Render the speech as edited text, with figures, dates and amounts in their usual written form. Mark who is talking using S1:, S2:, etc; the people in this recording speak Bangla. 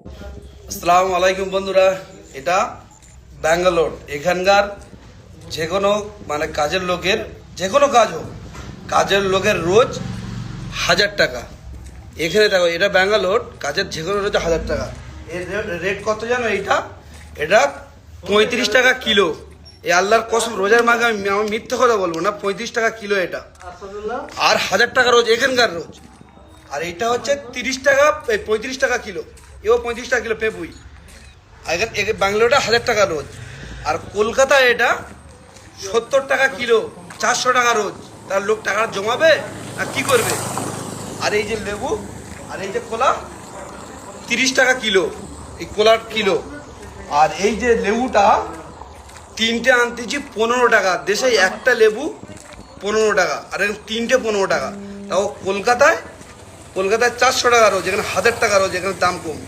S1: আসসালামু আলাইকুম বন্ধুরা, এটা ব্যাঙ্গালোর। এখানকার যে কোনো কাজের লোকের যে কোনো কাজ হোক, কাজের লোকের রোজ 1000 টাকা। এখানে দেখো, এটা ব্যাঙ্গালোর, কাজের যে কোনো রোজ 1000 টাকা। এর রেট কত জানো? এটা 35 টাকা কিলো। এই আল্লাহর কসম, রোজার মাকে আমি মিথ্যে কথা বলবো না, 35 টাকা কিলো এটা। আর 1000 টাকা রোজ এখানকার রোজ। আর এটা হচ্ছে 30 টাকা, 35 টাকা কিলো। এও 35 টাকা কিলো পেপুই। ব্যাঙ্গালোরটা 1000 টাকা রোজ। আর কলকাতায় এটা 70 টাকা কিলো, 400 টাকা রোজ। তার লোক টাকা জমাবে আর কি করবে? আর এই যে লেবু, আর এই যে কলা, 30 টাকা কিলো, এই কলার কিলো। আর এই যে লেবুটা তিনটে আনতেছি 15 টাকা। দেশে একটা লেবু 15 টাকা, আর এখানে তিনটে 15 টাকা। তাও কলকাতায় 400 টাকা রোজ, এখানে 1000 টাকা রোজ, এখানে দাম কম।